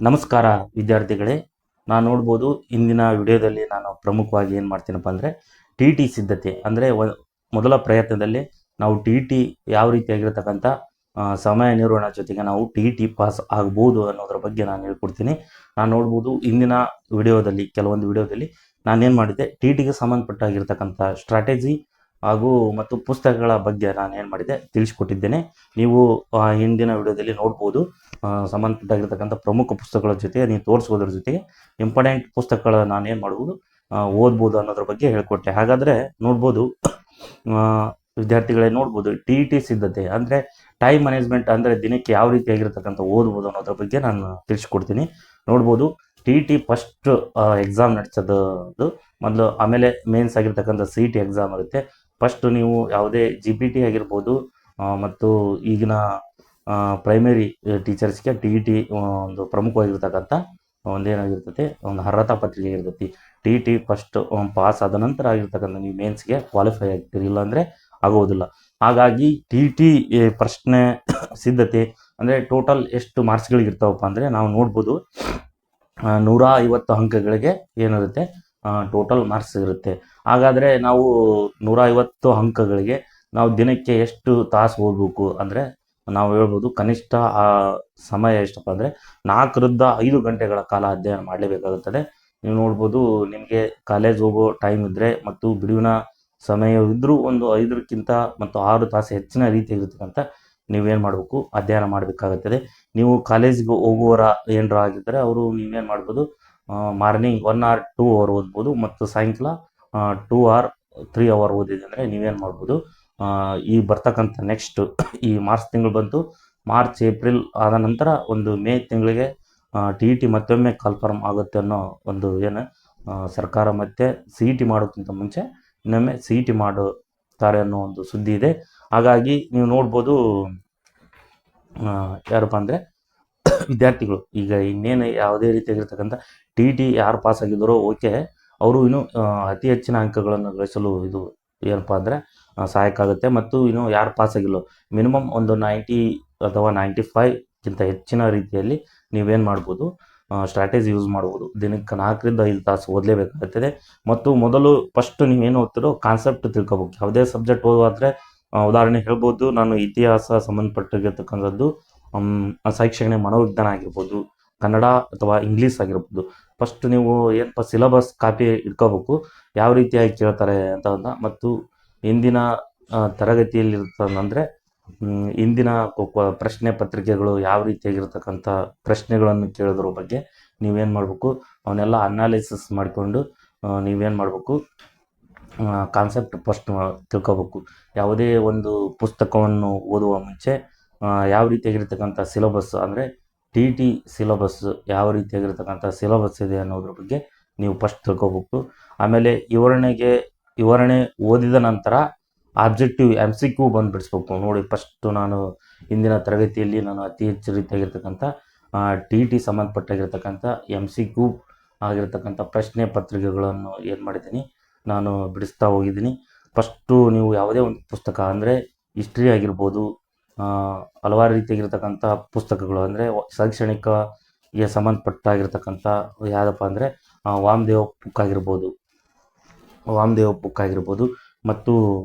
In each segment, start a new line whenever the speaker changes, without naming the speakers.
ನಮಸ್ಕಾರ ವಿದ್ಯಾರ್ಥಿಗಳೇ. ನಾನು ನೋಡ್ಬೋದು ಇಂದಿನ ವಿಡಿಯೋದಲ್ಲಿ ನಾನು ಪ್ರಮುಖವಾಗಿ ಏನು ಮಾಡ್ತೀನಪ್ಪ ಅಂದರೆ ಟಿ ಟಿ ಸಿದ್ಧತೆ ಅಂದರೆ ಮೊದಲ ಪ್ರಯತ್ನದಲ್ಲಿ ನಾವು ಟಿ ಟಿ ಯಾವ ರೀತಿಯಾಗಿರ್ತಕ್ಕಂಥ ಸಮಯ ನಿರ್ವಹಣೆ ಜೊತೆಗೆ ನಾವು ಟಿ ಟಿ ಪಾಸ್ ಆಗ್ಬೋದು ಅನ್ನೋದ್ರ ಬಗ್ಗೆ ನಾನು ಹೇಳ್ಕೊಡ್ತೀನಿ. ನಾನು ನೋಡ್ಬೋದು ಇಂದಿನ ವಿಡಿಯೋದಲ್ಲಿ ಕೆಲವೊಂದು ವಿಡಿಯೋದಲ್ಲಿ ನಾನೇನು ಮಾಡಿದ್ದೆ, ಟಿ ಟಿಗೆ ಸಂಬಂಧಪಟ್ಟಾಗಿರ್ತಕ್ಕಂಥ ಸ್ಟ್ರಾಟಜಿ ಹಾಗೂ ಮತ್ತು ಪುಸ್ತಕಗಳ ಬಗ್ಗೆ ನಾನು ಏನು ಮಾಡಿದ್ದೆ ತಿಳಿಸ್ಕೊಟ್ಟಿದ್ದೇನೆ. ನೀವು ಹಿಂದಿನ ವಿಡಿಯೋದಲ್ಲಿ ನೋಡ್ಬೋದು. ಸಂಬಂಧಪಟ್ಟಾಗಿರ್ತಕ್ಕಂಥ ಪ್ರಮುಖ ಪುಸ್ತಕಗಳ ಜೊತೆ ನೀವು ತೋರಿಸೋದ್ರ ಜೊತೆಗೆ ಇಂಪಾರ್ಟೆಂಟ್ ಪುಸ್ತಕಗಳ ನಾನು ಏನು ಮಾಡ್ಬೋದು ಓದ್ಬೋದು ಅನ್ನೋದ್ರ ಬಗ್ಗೆ ಹೇಳ್ಕೊಟ್ಟೆ. ಹಾಗಾದರೆ ನೋಡ್ಬೋದು ವಿದ್ಯಾರ್ಥಿಗಳೇ, ನೋಡ್ಬೋದು ಟಿ ಟಿ ಸಿದ್ಧತೆ ಅಂದರೆ ಟೈಮ್ ಮ್ಯಾನೇಜ್ಮೆಂಟ್ ಅಂದರೆ ದಿನಕ್ಕೆ ಯಾವ ರೀತಿಯಾಗಿರ್ತಕ್ಕಂಥ ಓದ್ಬೋದು ಅನ್ನೋದ್ರ ಬಗ್ಗೆ ನಾನು ತಿಳಿಸ್ಕೊಡ್ತೀನಿ. ನೋಡ್ಬೋದು ಟಿ ಟಿ ಫಸ್ಟ್ ಎಕ್ಸಾಮ್ ನಡೆಸೋದು ಮೊದಲು, ಆಮೇಲೆ ಮೇನ್ಸ್ ಆಗಿರ್ತಕ್ಕಂಥ ಸಿ ಟಿ ಎಕ್ಸಾಮ್ ಇರುತ್ತೆ. ಫಸ್ಟ್ ನೀವು ಯಾವುದೇ ಜಿ ಪಿ ಟಿ ಆಗಿರ್ಬೋದು ಮತ್ತು ಈಗಿನ ಪ್ರೈಮರಿ ಟೀಚರ್ಸ್ಗೆ ಟಿ ಟಿ ಒಂದು ಪ್ರಮುಖವಾಗಿರ್ತಕ್ಕಂಥ ಒಂದೇನಾಗಿರ್ತೈತೆ, ಒಂದು ಅರ್ಹತಾ ಪತ್ರಿಕೆ ಇರ್ತೈತಿ. ಟಿ ಟಿ ಫಸ್ಟ್ ಪಾಸ್ ಆದ ನಂತರ ಆಗಿರ್ತಕ್ಕಂಥ ನೀವು ಮೇನ್ಸ್ಗೆ ಕ್ವಾಲಿಫೈ ಆಗ್ತೀರಿ, ಇಲ್ಲಾಂದರೆ ಆಗೋದಿಲ್ಲ. ಹಾಗಾಗಿ ಟಿ ಟಿ ಪ್ರಶ್ನೆ ಸಿದ್ಧತೆ ಅಂದರೆ ಟೋಟಲ್ ಎಷ್ಟು ಮಾರ್ಕ್ಸ್ಗಳಿಗಿರ್ತಾವಪ್ಪ ಅಂದರೆ ನಾವು ನೋಡ್ಬೋದು 150 ಅಂಕಗಳಿಗೆ ಏನಿರುತ್ತೆ ಟೋಟಲ್ ಮಾರ್ಕ್ಸ್ ಇರುತ್ತೆ. ಹಾಗಾದರೆ ನಾವು 150 ಅಂಕಗಳಿಗೆ ನಾವು ದಿನಕ್ಕೆ ಎಷ್ಟು ತಾಸು ಓದಬೇಕು ಅಂದರೆ ನಾವು ಹೇಳ್ಬೋದು ಕನಿಷ್ಠ ಸಮಯ ಎಷ್ಟಪ್ಪ ಅಂದರೆ 4 ರಿಂದ 5 ಗಂಟೆಗಳ ಕಾಲ ಅಧ್ಯಯನ ಮಾಡಲೇಬೇಕಾಗುತ್ತದೆ. ನೀವು ನೋಡ್ಬೋದು, ನಿಮಗೆ ಕಾಲೇಜ್ ಹೋಗೋ ಟೈಮ್ ಇದ್ದರೆ ಮತ್ತು ಬಿಡುವಿನ ಸಮಯವಿದ್ದರೂ ಒಂದು 5ಕ್ಕಿಂತ ಮತ್ತು 6 ತಾಸು ಹೆಚ್ಚಿನ ರೀತಿಯಾಗಿರ್ತಕ್ಕಂಥ ನೀವೇನು ಮಾಡಬೇಕು, ಅಧ್ಯಯನ ಮಾಡಬೇಕಾಗುತ್ತದೆ. ನೀವು ಕಾಲೇಜಿಗೆ ಹೋಗುವವರ ಏನರ ಆಗಿದ್ದರೆ ಅವರು ನೀವೇನು ಮಾಡ್ಬೋದು, ಮಾರ್ನಿಂಗ್ 1 or 2 ಅವರ್ ಓದ್ಬೋದು ಮತ್ತು ಸಾಯಂಕಾಲ 2 or 3 ಅವರ್ ಓದಿದೆ ಅಂದರೆ ನೀವೇನು ಮಾಡ್ಬೋದು, ಈ ಬರ್ತಕ್ಕಂಥ ನೆಕ್ಸ್ಟ್ ಈ ಮಾರ್ಚ್ ತಿಂಗಳು ಬಂತು, ಮಾರ್ಚ್ ಏಪ್ರಿಲ್ ಆದ ನಂತರ ಒಂದು ಮೇ ತಿಂಗಳಿಗೆ ಟಿ ಟಿ ಮತ್ತೊಮ್ಮೆ ಕನ್ಫರ್ಮ್ ಆಗುತ್ತೆ ಅನ್ನೋ ಒಂದು ಏನು ಸರ್ಕಾರ ಮತ್ತೆ ಸಿ ಟಿ ಮಾಡೋಕ್ಕಿಂತ ಮುಂಚೆ ಇನ್ನೊಮ್ಮೆ ಸಿ ಟಿ ಮಾಡುತ್ತಾರೆ ಅನ್ನೋ ಒಂದು ಸುದ್ದಿ ಇದೆ. ಹಾಗಾಗಿ ನೀವು ನೋಡ್ಬೋದು ಯಾರಪ್ಪ ಅಂದರೆ ವಿದ್ಯಾರ್ಥಿಗಳು ಈಗ ಇನ್ನೇನು ಯಾವುದೇ ರೀತಿಯಾಗಿರ್ತಕ್ಕಂಥ ಟಿ ಟಿ ಯಾರು ಪಾಸ್ ಆಗಿದ್ದಾರೋ ಓಕೆ, ಅವರು ಇನ್ನೂ ಅತಿ ಹೆಚ್ಚಿನ ಅಂಕಗಳನ್ನು ಗಳಿಸಲು ಇದು ಏನಪ್ಪ ಅಂದರೆ ಸಹಾಯಕ ಆಗುತ್ತೆ. ಮತ್ತು ಇನ್ನು ಯಾರು ಪಾಸ್ ಆಗಿಲ್ಲೋ ಮಿನಿಮಮ್ ಒಂದು 90 ಅಥವಾ 95ಕ್ಕಿಂತ ಹೆಚ್ಚಿನ ರೀತಿಯಲ್ಲಿ ನೀವೇನು ಮಾಡ್ಬೋದು, ಸ್ಟ್ರಾಟಜಿ ಯೂಸ್ ಮಾಡ್ಬೋದು. ದಿನಕ್ಕೆ 4 ರಿಂದ 5 ತಾಸು ಓದಲೇಬೇಕಾಗುತ್ತದೆ. ಮತ್ತು ಮೊದಲು ಫಸ್ಟ್ ನೀವೇನು ಓದ್ತಿರೋ ಕಾನ್ಸೆಪ್ಟ್ ತಿಳ್ಕೊಬೇಕು. ಯಾವುದೇ ಸಬ್ಜೆಕ್ಟ್ ಓದುವಾದರೆ ಉದಾಹರಣೆ ಹೇಳ್ಬೋದು, ನಾನು ಇತಿಹಾಸ ಸಂಬಂಧಪಟ್ಟಿರ್ತಕ್ಕಂಥದ್ದು, ಶೈಕ್ಷಣಿಕ ಮನೋವಿಜ್ಞಾನ ಆಗಿರ್ಬೋದು, ಕನ್ನಡ ಅಥವಾ ಇಂಗ್ಲೀಷ್ ಆಗಿರ್ಬೋದು. ಫಸ್ಟ್ ನೀವು ಏನಪ್ಪ ಸಿಲಬಸ್ ಕಾಪಿ ಇಟ್ಕೋಬೇಕು, ಯಾವ ರೀತಿಯಾಗಿ ಕೇಳ್ತಾರೆ ಅಂತ. ಮತ್ತು ಇಂದಿನ ತರಗತಿಯಲ್ಲಿರ್ತದಂದರೆ ಇಂದಿನ ಪ್ರಶ್ನೆ ಪತ್ರಿಕೆಗಳು ಯಾವ ರೀತಿಯಾಗಿರ್ತಕ್ಕಂಥ ಪ್ರಶ್ನೆಗಳನ್ನು ಕೇಳೋದ್ರ ಬಗ್ಗೆ ನೀವೇನು ಮಾಡಬೇಕು, ಅವನ್ನೆಲ್ಲ ಅನಾಲಿಸಿಸ್ ಮಾಡಿಕೊಂಡು ನೀವೇನು ಮಾಡಬೇಕು, ಕಾನ್ಸೆಪ್ಟ್ ಫಸ್ಟ್ ತಿಳ್ಕೋಬೇಕು. ಯಾವುದೇ ಒಂದು ಪುಸ್ತಕವನ್ನು ಓದುವ ಮುಂಚೆ ಯಾವ ರೀತಿಯಾಗಿರ್ತಕ್ಕಂಥ ಸಿಲಬಸ್ ಅಂದರೆ ಟಿ ಟಿ ಸಿಲಬಸ್ ಯಾವ ರೀತಿಯಾಗಿರ್ತಕ್ಕಂಥ ಸಿಲಬಸ್ ಇದೆ ಅನ್ನೋದ್ರ ಬಗ್ಗೆ ನೀವು ಫಸ್ಟ್ ತಿಳ್ಕೊಬೇಕು. ಆಮೇಲೆ ವಿವರಣೆ ಓದಿದ ನಂತರ ಆಬ್ಜೆಕ್ಟಿವ್ MCQ ಬಂದು ಬಿಡಿಸ್ಬೇಕು. ನೋಡಿ, ಫಸ್ಟು ನಾನು ಇಂದಿನ ತರಗತಿಯಲ್ಲಿ ನಾನು ಅತಿ ಹೆಚ್ಚು ರೀತಿಯಾಗಿರ್ತಕ್ಕಂಥ ಟಿ ಟಿ ಸಂಬಂಧಪಟ್ಟಾಗಿರ್ತಕ್ಕಂಥ MCQ ಆಗಿರ್ತಕ್ಕಂಥ ಪ್ರಶ್ನೆ ಪತ್ರಿಕೆಗಳನ್ನು ಏನು ಮಾಡಿದ್ದೀನಿ, ನಾನು ಬಿಡಿಸ್ತಾ ಹೋಗಿದ್ದೀನಿ. ಫಸ್ಟು ನೀವು ಯಾವುದೇ ಒಂದು ಪುಸ್ತಕ ಅಂದರೆ ಹಿಸ್ಟ್ರಿ ಆಗಿರ್ಬೋದು, ಹಲವಾರು ರೀತಿಯಾಗಿರ್ತಕ್ಕಂಥ ಪುಸ್ತಕಗಳು ಅಂದರೆ ಶೈಕ್ಷಣಿಕಗೆ ಸಂಬಂಧಪಟ್ಟಾಗಿರ್ತಕ್ಕಂಥ ಯಾವುದಪ್ಪ ಅಂದರೆ ವಾಮದೇವ ಬುಕ್ ಆಗಿರ್ಬೋದು ಮತ್ತು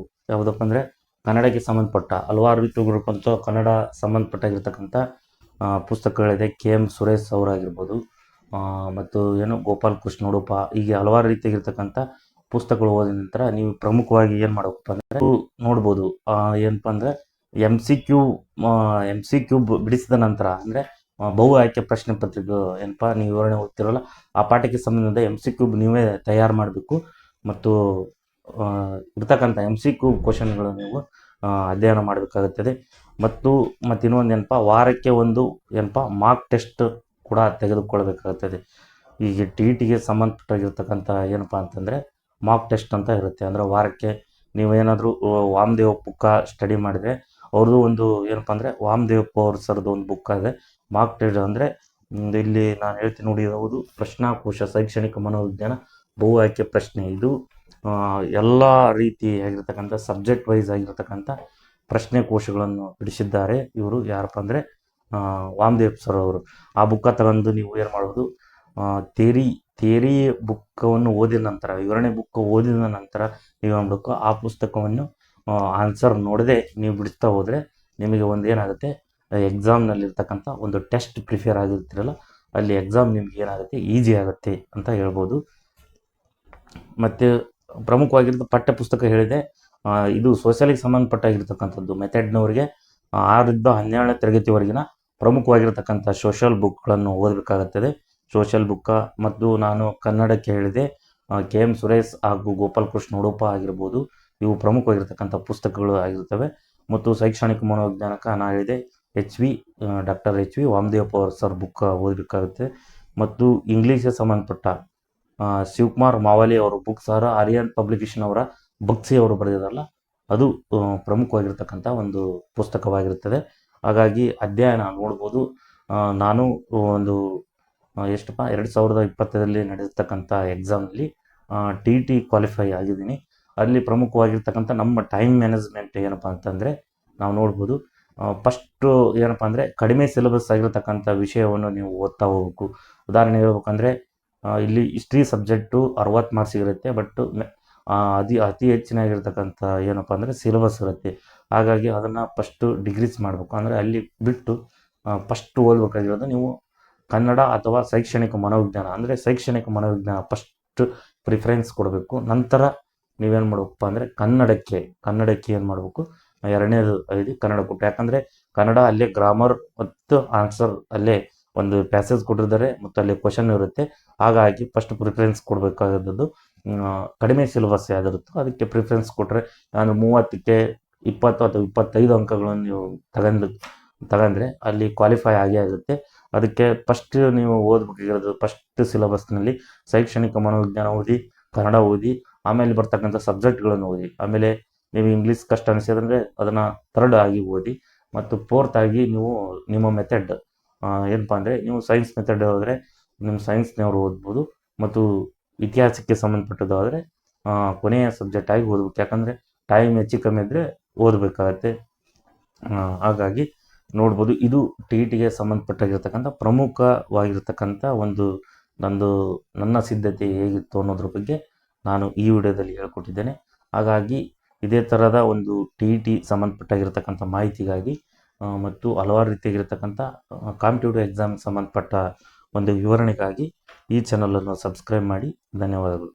ಯಾವುದಪ್ಪ ಅಂದರೆ ಕನ್ನಡಕ್ಕೆ ಸಂಬಂಧಪಟ್ಟ ಹಲವಾರು ರೀತಿಗಳಿರ್ತಕ್ಕಂಥ ಕನ್ನಡ ಸಂಬಂಧಪಟ್ಟಾಗಿರ್ತಕ್ಕಂಥ ಪುಸ್ತಕಗಳಿದೆ. KM ಸುರೇಶ್ ಅವರಾಗಿರ್ಬೋದು ಮತ್ತು ಗೋಪಾಲ್ ಕೃಷ್ಣ ಉಡುಪ, ಹೀಗೆ ಹಲವಾರು ರೀತಿಯಾಗಿರ್ತಕ್ಕಂಥ ಪುಸ್ತಕಗಳು ಓದಿದ ನಂತರ ನೀವು ಪ್ರಮುಖವಾಗಿ ಏನು ಮಾಡಬೇಕಪ್ಪ ಅಂದರೆ ನೋಡ್ಬೋದು, ಏನಪ್ಪ ಅಂದರೆ MCQ ಬಿಡಿಸಿದ ನಂತರ ಅಂದರೆ ಬಹು ಆಯ್ಕೆ ಪ್ರಶ್ನೆ ಪತ್ರಿಕೆ ಏನಪ್ಪ ನೀವು ವಿವರಣೆ ಓದ್ತಿರೋಲ್ಲ ಆ ಪಾಠಕ್ಕೆ ಸಂಬಂಧಿಸಿದ MCQ ನೀವೇ ತಯಾರು ಮಾಡಬೇಕು. ಮತ್ತು ಇರ್ತಕ್ಕಂಥ MCQ ಕ್ವಶನ್ಗಳು ನೀವು ಅಧ್ಯಯನ ಮಾಡಬೇಕಾಗುತ್ತದೆ. ಮತ್ತು ಇನ್ನೊಂದು ಏನಪ್ಪ, ವಾರಕ್ಕೆ ಒಂದು ಏನಪ್ಪ ಮಾರ್ಕ್ ಟೆಸ್ಟ್ ಕೂಡ ತೆಗೆದುಕೊಳ್ಬೇಕಾಗುತ್ತದೆ. ಈಗ ಟಿ ಟಿಗೆ ಸಂಬಂಧಪಟ್ಟಾಗಿರ್ತಕ್ಕಂಥ ಏನಪ್ಪ ಅಂತಂದರೆ ಮಾರ್ಕ್ ಟೆಸ್ಟ್ ಅಂತ ಇರುತ್ತೆ. ಅಂದರೆ ವಾರಕ್ಕೆ ನೀವೇನಾದರೂ ವಾಮದೇವ ಬುಕ್ಕ ಸ್ಟಡಿ ಮಾಡಿದರೆ ಅವ್ರದ್ದು ಒಂದು ಏನಪ್ಪ ಅಂದರೆ ವಾಮದೇವಪ್ಪ ಅವ್ರ ಸರ್ದು ಒಂದು ಬುಕ್ ಇದೆ ಮಾರ್ಕ್ ಟೆಸ್ಟ್. ಅಂದರೆ ಇಲ್ಲಿ ನಾನು ಹೇಳ್ತೀನಿ ನೋಡಿ, ಯಾವುದು ಪ್ರಶ್ನಾಕೋಶ ಶೈಕ್ಷಣಿಕ ಮನೋವಿಜ್ಞಾನ ಬಹು ಆಯ್ಕೆ ಪ್ರಶ್ನೆ. ಇದು ಎಲ್ಲ ರೀತಿಯಾಗಿರ್ತಕ್ಕಂಥ ಸಬ್ಜೆಕ್ಟ್ ವೈಸ್ ಆಗಿರ್ತಕ್ಕಂಥ ಪ್ರಶ್ನೆ ಕೋಶಗಳನ್ನು ಬಿಡಿಸಿದ್ದಾರೆ. ಇವರು ಯಾರಪ್ಪ ಅಂದರೆ ವಾಮದೇವ್ ಸರ್ ಅವರು. ಆ ಬುಕ್ಕ ತಗೊಂಡು ನೀವು ಏನು ಮಾಡ್ಬೋದು, ಥಿಯರಿ ಬುಕ್ಕವನ್ನು ಓದಿದ ನಂತರ, ವಿವರಣೆ ಬುಕ್ ಓದಿದ ನಂತರ ನೀವು ಏನು ಮಾಡಬೇಕು, ಆ ಪುಸ್ತಕವನ್ನು ಆನ್ಸರ್ ನೋಡದೆ ನೀವು ಬಿಡಿಸ್ತಾ ಹೋದರೆ ನಿಮಗೆ ಒಂದು ಏನಾಗುತ್ತೆ, ಎಕ್ಸಾಮ್ನಲ್ಲಿರ್ತಕ್ಕಂಥ ಒಂದು ಟೆಸ್ಟ್ ಪ್ರಿಪೇರ್ ಆಗಿರ್ತೀರಲ್ಲ, ಅಲ್ಲಿ ಎಕ್ಸಾಮ್ ನಿಮ್ಗೆ ಏನಾಗುತ್ತೆ, ಈಸಿ ಆಗುತ್ತೆ ಅಂತ ಹೇಳ್ಬೋದು. ಮತ್ತು ಪ್ರಮುಖವಾಗಿರೋದು ಪಠ್ಯ ಪುಸ್ತಕ ಹೇಳಿದೆ. ಇದು ಸೋಷಲಿಗೆ ಸಂಬಂಧಪಟ್ಟಾಗಿರ್ತಕ್ಕಂಥದ್ದು. ಮೆಥಡ್ನವರಿಗೆ 6ರಿಂದ 12ನೇ ತರಗತಿವರೆಗಿನ ಪ್ರಮುಖವಾಗಿರ್ತಕ್ಕಂಥ ಸೋಷಲ್ ಬುಕ್ಗಳನ್ನು ಓದಬೇಕಾಗುತ್ತದೆ. ಸೋಷಲ್ ಬುಕ್ಕ ಮತ್ತು ನಾನು ಕನ್ನಡಕ್ಕೆ ಹೇಳಿದೆ ಕೆ ಎಂ ಸುರೇಶ್ ಹಾಗೂ ಗೋಪಾಲಕೃಷ್ಣ ಉಡುಪ ಆಗಿರ್ಬೋದು, ಇವು ಪ್ರಮುಖವಾಗಿರ್ತಕ್ಕಂಥ ಪುಸ್ತಕಗಳು ಆಗಿರ್ತವೆ. ಮತ್ತು ಶೈಕ್ಷಣಿಕ ಮನೋವಿಜ್ಞಾನಕ್ಕೆ ನಾನು ಹೇಳಿದೆ doctor H V Vamadev sir book ಓದಬೇಕಾಗುತ್ತೆ. ಮತ್ತು ಇಂಗ್ಲೀಷ್ಗೆ ಸಂಬಂಧಪಟ್ಟ ಶಿವಕುಮಾರ್ ಮಾವಾಲಿ ಅವರ ಬುಕ್ ಸಹ ಆರ್ಯನ್ ಪಬ್ಲಿಕೇಶನ್ ಅವರ ಬಕ್ಸಿ ಅವರು ಬರೆದಿರಲ್ಲ, ಅದು ಪ್ರಮುಖವಾಗಿರ್ತಕ್ಕಂಥ ಒಂದು ಪುಸ್ತಕವಾಗಿರುತ್ತದೆ. ಹಾಗಾಗಿ ಅಧ್ಯಯನ ನೋಡ್ಬೋದು. ನಾನು ಒಂದು ಎಷ್ಟಪ್ಪ 2020ರಲ್ಲಿ ನಡೆದಿರ್ತಕ್ಕಂಥ ಎಕ್ಸಾಮ್ನಲ್ಲಿ TT ಕ್ವಾಲಿಫೈ ಆಗಿದ್ದೀನಿ. ಅಲ್ಲಿ ಪ್ರಮುಖವಾಗಿರ್ತಕ್ಕಂಥ ನಮ್ಮ ಟೈಮ್ ಮ್ಯಾನೇಜ್ಮೆಂಟ್ ಏನಪ್ಪ ಅಂತಂದರೆ ನಾವು ನೋಡ್ಬೋದು. ಫಸ್ಟು ಏನಪ್ಪ ಅಂದರೆ ಕಡಿಮೆ ಸಿಲೆಬಸ್ ಆಗಿರ್ತಕ್ಕಂಥ ವಿಷಯವನ್ನು ನೀವು ಓದ್ತಾ ಹೋಗ್ಬೇಕು. ಉದಾಹರಣೆ ಹೇಳ್ಬೇಕಂದ್ರೆ ಇಲ್ಲಿ ಹಿಸ್ಟ್ರಿ ಸಬ್ಜೆಕ್ಟು 60 ಮಾರ್ಕ್ಸ್ ಇರುತ್ತೆ, ಬಟ್ ಅತಿ ಹೆಚ್ಚಿನಾಗಿರ್ತಕ್ಕಂಥ ಏನಪ್ಪ ಅಂದರೆ ಸಿಲೆಬಸ್ ಇರುತ್ತೆ. ಹಾಗಾಗಿ ಅದನ್ನು ಫಸ್ಟು ಡಿಗ್ರೀಸ್ ಮಾಡಬೇಕು. ಅಂದರೆ ಅಲ್ಲಿ ಬಿಟ್ಟು ಫಸ್ಟ್ ಓದಬೇಕಾಗಿರೋದು ನೀವು ಕನ್ನಡ ಅಥವಾ ಶೈಕ್ಷಣಿಕ ಮನೋವಿಜ್ಞಾನ. ಅಂದರೆ ಶೈಕ್ಷಣಿಕ ಮನೋವಿಜ್ಞಾನ ಫಸ್ಟ್ ಪ್ರಿಫರೆನ್ಸ್ ಕೊಡಬೇಕು. ನಂತರ ನೀವೇನು ಮಾಡಬೇಕಪ್ಪ ಅಂದರೆ ಕನ್ನಡಕ್ಕೆ ಏನು ಮಾಡಬೇಕು, ಎರಡನೇದು ಕನ್ನಡ ಕೊಟ್ಟು. ಯಾಕಂದರೆ ಕನ್ನಡ ಅಲ್ಲೇ ಗ್ರಾಮರ್ ಮತ್ತು ಆನ್ಸರ್ ಅಲ್ಲೇ ಒಂದು ಪ್ಯಾಸೇಜ್ ಕೊಟ್ಟಿರ್ತಾರೆ ಮತ್ತು ಅಲ್ಲಿ ಕ್ವಶನ್ ಇರುತ್ತೆ. ಹಾಗಾಗಿ ಫಸ್ಟ್ ಪ್ರಿಫರೆನ್ಸ್ ಕೊಡಬೇಕಾದದ್ದು ಕಡಿಮೆ ಸಿಲೆಬಸ್ ಯಾವುದಿರುತ್ತೋ ಅದಕ್ಕೆ ಪ್ರಿಫರೆನ್ಸ್ ಕೊಟ್ಟರೆ, ನಾನು 30ಕ್ಕೆ 20 ಅಥವಾ 25 ಅಂಕಗಳನ್ನು ನೀವು ತಗೊಂಡ್ರೆ ಅಲ್ಲಿ ಕ್ವಾಲಿಫೈ ಆಗೇ ಆಗುತ್ತೆ. ಅದಕ್ಕೆ ಫಸ್ಟ್ ನೀವು ಓದಬೇಕಾಗಿರೋದು ಫಸ್ಟ್ ಸಿಲೆಬಸ್ನಲ್ಲಿ ಶೈಕ್ಷಣಿಕ ಮನೋವಿಜ್ಞಾನ ಓದಿ, ಕನ್ನಡ ಓದಿ, ಆಮೇಲೆ ಬರ್ತಕ್ಕಂಥ ಸಬ್ಜೆಕ್ಟ್ಗಳನ್ನು ಓದಿ. ಆಮೇಲೆ ನೀವು ಇಂಗ್ಲೀಷ್ ಕಷ್ಟ ಅನಿಸಿದ್ರೆ ಅದನ್ನು ಥರ್ಡ್ ಆಗಿ ಓದಿ. ಮತ್ತು ಫೋರ್ತ್ ಆಗಿ ನೀವು ನಿಮ್ಮ ಮೆಥಡ್ ಏನಪ್ಪ ಅಂದರೆ, ನೀವು ಸೈನ್ಸ್ ಮೆಥಡ್ ಹೋದರೆ ನಿಮ್ಮ ಸೈನ್ಸ್ನವರು ಓದ್ಬೋದು. ಮತ್ತು ಇತಿಹಾಸಕ್ಕೆ ಸಂಬಂಧಪಟ್ಟದ್ದಾದರೆ ಕೊನೆಯ ಸಬ್ಜೆಕ್ಟ್ ಆಗಿ ಓದಬೇಕು. ಯಾಕಂದರೆ ಟೈಮ್ ಹೆಚ್ಚು ಕಮ್ಮಿ ಇದ್ದರೆ ಓದಬೇಕಾಗತ್ತೆ. ಹಾಗಾಗಿ ನೋಡ್ಬೋದು, ಇದು TTಗೆ ಸಂಬಂಧಪಟ್ಟಾಗಿರ್ತಕ್ಕಂಥ ಪ್ರಮುಖವಾಗಿರ್ತಕ್ಕಂಥ ಒಂದು ನನ್ನ ಸಿದ್ಧತೆ ಹೇಗಿತ್ತು ಅನ್ನೋದ್ರ ಬಗ್ಗೆ ನಾನು ಈ ವಿಡಿಯೋದಲ್ಲಿ ಹೇಳ್ಕೊಟ್ಟಿದ್ದೇನೆ. ಹಾಗಾಗಿ ಇದೇ ಥರದ ಒಂದು TT ಸಂಬಂಧಪಟ್ಟಾಗಿರ್ತಕ್ಕಂಥ ಮಾಹಿತಿಗಾಗಿ ಮತ್ತು ಹಲವಾರು ರೀತಿಯಾಗಿರ್ತಕ್ಕಂಥ ಕಾಂಪಿಟೇಟಿವ್ ಎಕ್ಸಾಮ್ ಸಂಬಂಧಪಟ್ಟ ಒಂದು ವಿವರಣೆಗಾಗಿ ಈ ಚಾನಲನ್ನು ಸಬ್ಸ್ಕ್ರೈಬ್ ಮಾಡಿ. ಧನ್ಯವಾದಗಳು.